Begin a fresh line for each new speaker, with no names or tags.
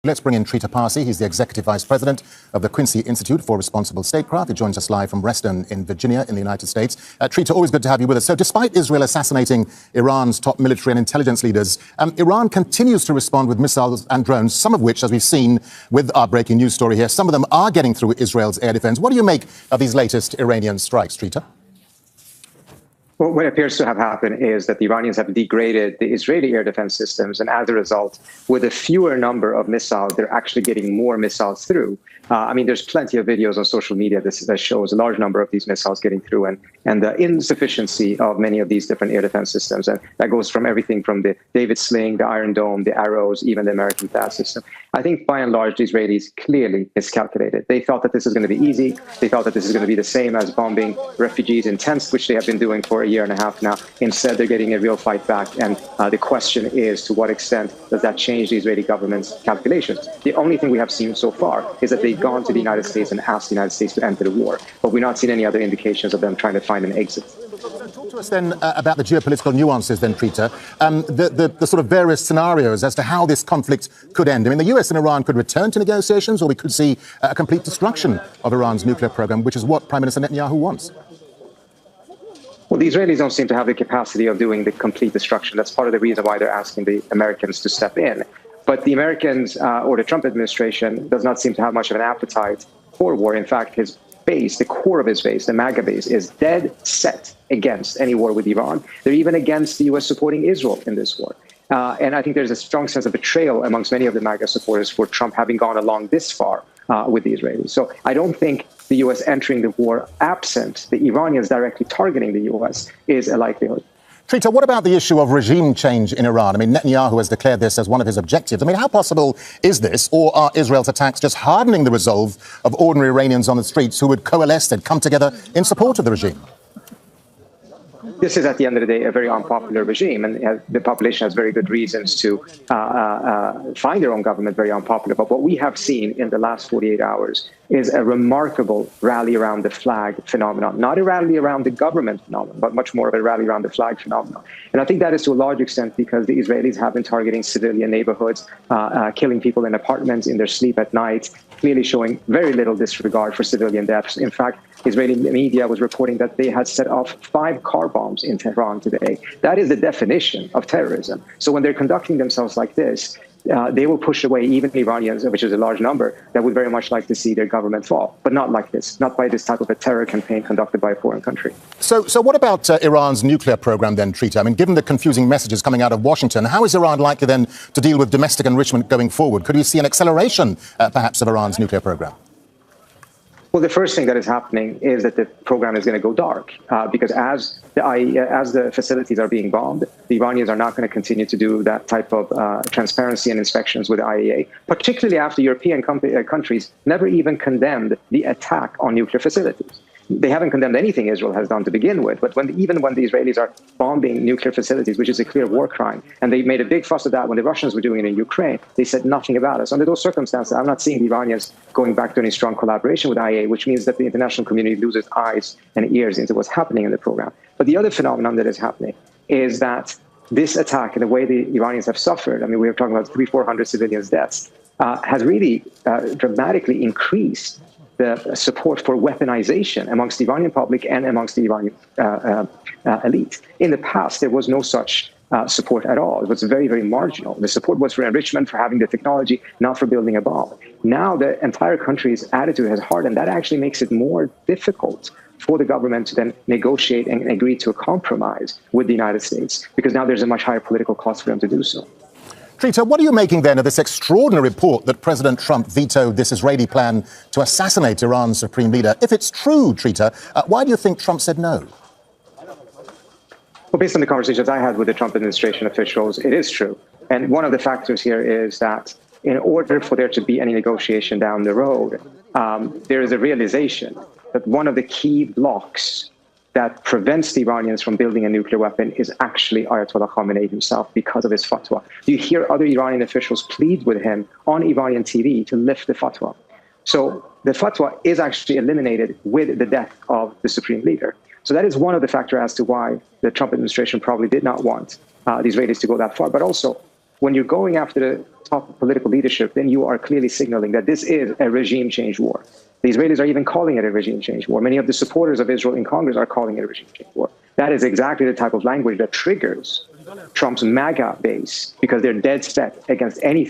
Let's bring in Trita Parsi. He's the Executive Vice President of the Quincy Institute for Responsible Statecraft. He joins us live from Reston in Virginia in the United States. Trita, always good to have you with us. So despite Israel assassinating Iran's top military and intelligence leaders, Iran continues to respond with missiles and drones, some of which, as we've seen with our breaking news story here, some of them are getting through Israel's air defense. What do you make of these latest Iranian strikes, Trita?
Well, what appears to have happened is that the Iranians have degraded the Israeli air defense systems, and as a result, with a fewer number of missiles, they're actually getting more missiles through. There's plenty of videos on social media that shows a large number of these missiles getting through, and the insufficiency of many of these different air defense systems. And that goes from everything from the David Sling, the Iron Dome, the Arrows, even the American THAAD system. I think by and large, the Israelis clearly miscalculated. They thought that this is going to be easy. They thought that this is going to be the same as bombing refugees in tents, which they have been doing for a year and a half now. Instead, they're getting a real fight back. And the question is, to what extent does that change the Israeli government's calculations? The only thing we have seen so far is that they've gone to the United States and asked the United States to enter the war. But we've not seen any other indications of them trying to find an exit.
Talk to us then about the geopolitical nuances then, Trita, the sort of various scenarios as to how this conflict could end. I mean, the US and Iran could return to negotiations, or we could see a complete destruction of Iran's nuclear program, which is what Prime Minister Netanyahu wants.
Well, the Israelis don't seem to have the capacity of doing the complete destruction. That's part of the reason why they're asking the Americans to step in. But the Americans or the Trump administration does not seem to have much of an appetite for war. In fact, his base, the core of his base, the MAGA base, is dead set against any war with Iran. They're even against the U.S. supporting Israel in this war. And I think there's a strong sense of betrayal amongst many of the MAGA supporters for Trump having gone along this far with the Israelis. So I don't think the U.S. entering the war absent the Iranians directly targeting the U.S. is a likelihood.
Trita, what about the issue of regime change in Iran? I mean, Netanyahu has declared this as one of his objectives. I mean, how possible is this? Or are Israel's attacks just hardening the resolve of ordinary Iranians on the streets who would coalesce and come together in support of the regime?
This is, at the end of the day, a very unpopular regime, and the population has very good reasons to find their own government very unpopular. But what we have seen in the last 48 hours is a remarkable rally around the flag phenomenon, not a rally around the government phenomenon, but much more of a rally around the flag phenomenon. And I think that is to a large extent because the Israelis have been targeting civilian neighborhoods, killing people in apartments in their sleep at night, clearly showing very little disregard for civilian deaths. In fact, Israeli media was reporting that they had set off 5 car bombs in Tehran today. That is the definition of terrorism. So when they're conducting themselves like this, they will push away even Iranians, which is a large number, that would very much like to see their government fall. But not like this, not by this type of a terror campaign conducted by a foreign country.
So what about Iran's nuclear program then, Trita? I mean, given the confusing messages coming out of Washington, how is Iran likely then to deal with domestic enrichment going forward? Could we see an acceleration, perhaps, of Iran's nuclear program?
Well, the first thing that is happening is that the program is going to go dark because as the facilities are being bombed, the Iranians are not going to continue to do that type of transparency and inspections with the IAEA, particularly after European countries never even condemned the attack on nuclear facilities. They haven't condemned anything Israel has done to begin with, but even when the Israelis are bombing nuclear facilities, which is a clear war crime, and they made a big fuss of that when the Russians were doing it in Ukraine, they said nothing about it. So under those circumstances, I'm not seeing the Iranians going back to any strong collaboration with IAEA, which means that the international community loses eyes and ears into what's happening in the program. But the other phenomenon that is happening is that this attack and the way the Iranians have suffered, I mean, we are talking about 300-400 civilians' deaths, has really dramatically increased the support for weaponization amongst the Iranian public and amongst the Iranian elite. In the past, there was no such support at all. It was very, very marginal. The support was for enrichment, for having the technology, not for building a bomb. Now the entire country's attitude has hardened. That actually makes it more difficult for the government to then negotiate and agree to a compromise with the United States, because now there's a much higher political cost for them to do so.
Trita, what are you making then of this extraordinary report that President Trump vetoed this Israeli plan to assassinate Iran's supreme leader? If it's true, Trita, why do you think Trump said no?
Well, based on the conversations I had with the Trump administration officials, it is true. And one of the factors here is that in order for there to be any negotiation down the road, there is a realization that one of the key blocks that prevents the Iranians from building a nuclear weapon is actually Ayatollah Khamenei himself because of his fatwa. You hear other Iranian officials plead with him on Iranian TV to lift the fatwa. So the fatwa is actually eliminated with the death of the supreme leader. So that is one of the factors as to why the Trump administration probably did not want the Israelis to go that far. But also, when you're going after the top political leadership, then you are clearly signaling that this is a regime change war. The Israelis are even calling it a regime change war. Many of the supporters of Israel in Congress are calling it a regime change war. That is exactly the type of language that triggers Trump's MAGA base, because they're dead set against anything